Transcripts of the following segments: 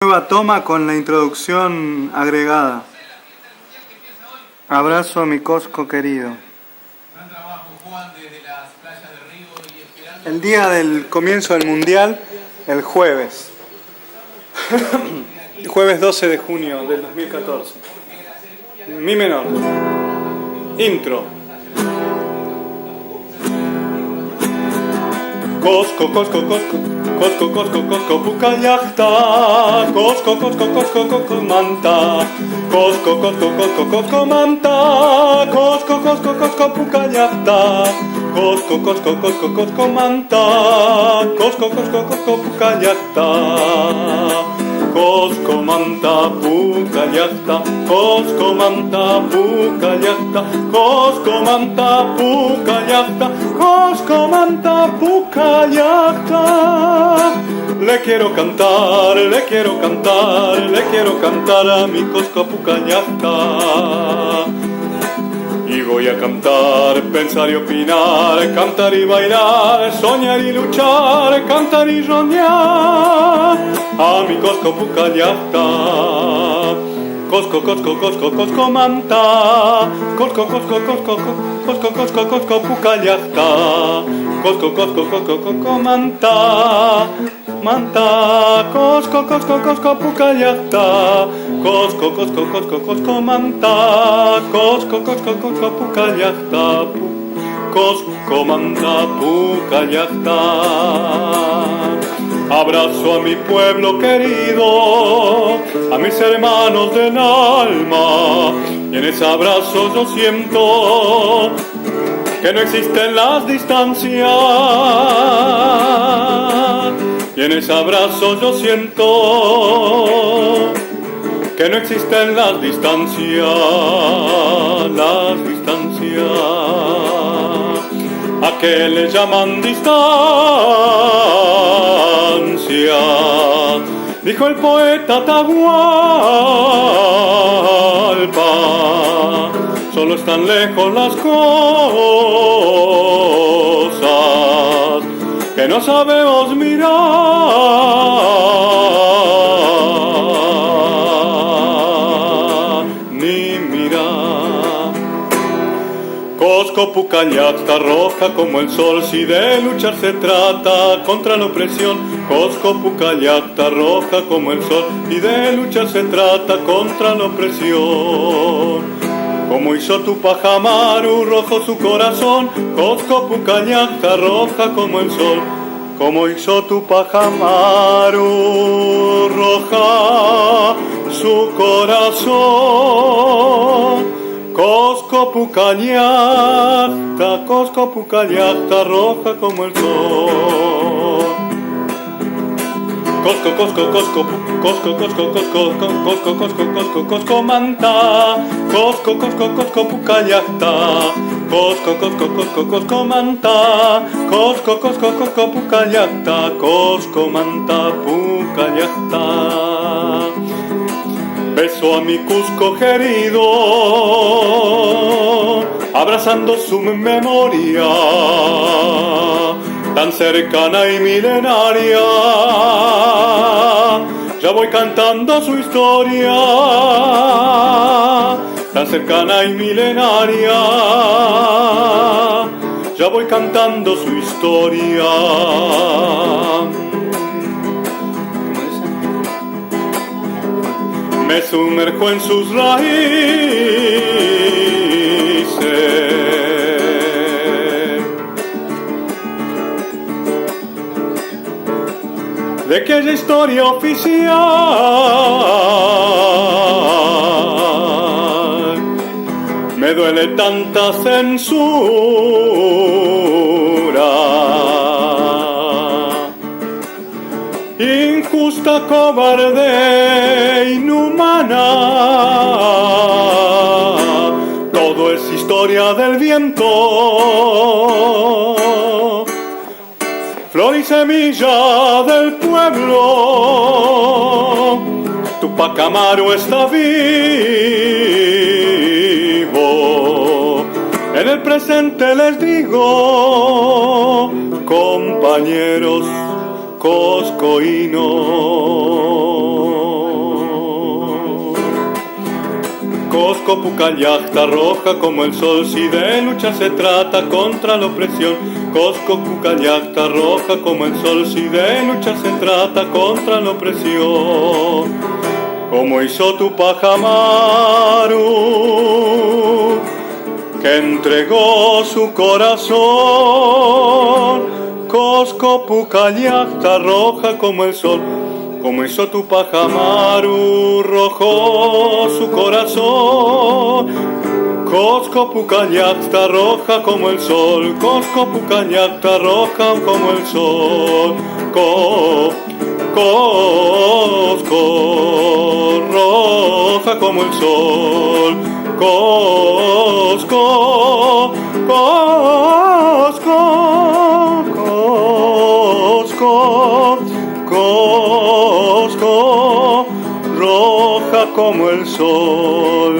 nueva toma con la introducción agregada. Abrazo a mi Cosco querido. Gran trabajo, Juan, desde las playas de Río y esperando. El día del comienzo del Mundial, el jueves. Jueves 12 de junio del 2014. Mi menor. Intro. Cosco, Cosco, Cosco, Cosco, Cosco, Cosco, Pucallacta, Cosco, Cosco, Cosco, Cosco, Manta, Cosco, Cosco, Cosco, Cosco, Manta, Cosco, Cosco, Cosco, Pucallacta, Cosco, Cosco, Cosco, Cosco, Manta, Cosco, Cosco, Cosco, Pucallacta. Cosco manta pucallacta, Cosco manta pucallacta, Cosco manta pucallacta, Cosco manta pucallacta. Le quiero cantar, le quiero cantar, le quiero cantar a mi Cosco pucallacta. Y voy a cantar, pensar y opinar, cantar y bailar, soñar y luchar, cantar y roñar a mi Cosco pucallacta. Cosco, Cosco, Cosco, Cosco manta, Cosco, Cosco, Cosco, Cosco, Cosco, Cosco pucallacta, Cosco, Cosco, Cosco, Cosco manta, manta, Cosco, Cosco, Cosco pucallacta, Cosco, Cosco, Cosco, Cosco manta, Cosco, Cosco, Cosco pucallacta, Cosco manta pucallacta. Abrazo a mi pueblo querido, a mis hermanos del alma, y en ese abrazo yo siento que no existen las distancias, y en ese abrazo yo siento que no existen las distancias, a que le llaman distancia, dijo el poeta Atahualpa, solo están lejos las cosas que no sabemos mirar, ni mirar. Cosco pucallacta roja como el sol, si de luchar se trata contra la opresión. Cosco pucallacta roja como el sol, y de luchar se trata contra la opresión. Como hizo Tupac Amaru, rojo su corazón, Cosco pucallacta roja como el sol. Como hizo Tupac Amaru, roja su corazón. Cosco pucallacta roja como el sol. Cosco, Cosco, Cosco, Cosco, Cosco, Cosco, Cosco, Cosco, Cosco, Cosco manta, Cosco, Cosco, Cosco pucallacta, Cosco, Cosco, Cosco, Cosco manta, Cosco, Cosco, Cosco pucallacta, Cosco manta pucallacta. Beso a mi Cusco querido, abrazando su memoria, tan cercana y milenaria. Ya voy cantando su historia, tan cercana y milenaria. Ya voy cantando su historia. Me sumerjo en sus raíces de aquella historia oficial. Me duele tanta censura, injusta, cobarde, inhumana. Todo es historia del viento, flor y semilla del pueblo. Tupac Amaru está vivo. En el presente les digo, compañeros coscoínos. Cosco Pucallacta, roja como el sol, si de lucha se trata contra la opresión. Cosco Pucallacta, roja como el sol, si de lucha se trata contra la opresión. Como hizo Tupac Amaru, que entregó su corazón. Cosco Pucallacta, roja como el sol, como hizo Tupac Amaru, rojo su corazón. Cosco Pucallacta, roja como el sol, Cosco Pucallacta, roja como el sol. Cosco, roja como el sol. Cosco, Cosco, Cosco, Cosco, roja como el sol.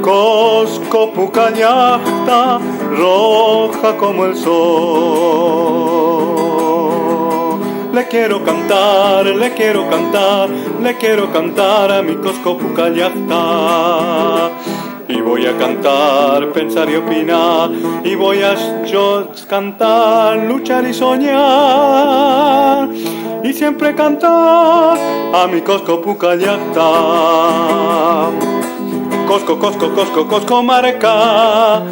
Cosco Pucallacta, roja como el sol. Le quiero cantar, le quiero cantar, le quiero cantar a mi Cosco Pucallacta. Y voy a cantar, pensar y opinar, y voy a yo cantar, luchar y soñar, y siempre cantar a mi Cosco Pucallacta. Cosco, Cosco, Cosco, Cosco, Mareca.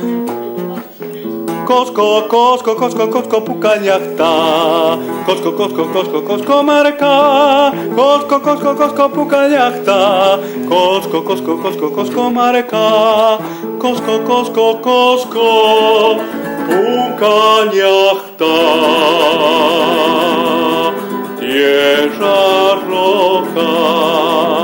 Cosco, Cosco, Cosco, Cosco, Pucallacta. Cosco, Cosco, Cosco, Cosco, Mareca. Cosco, Cosco, Cosco, Pucallacta. Cosco, Cosco, Cosco, Cosco, Mareca. Cosco, Cosco, Cosco, Pucallacta. Tierra roja.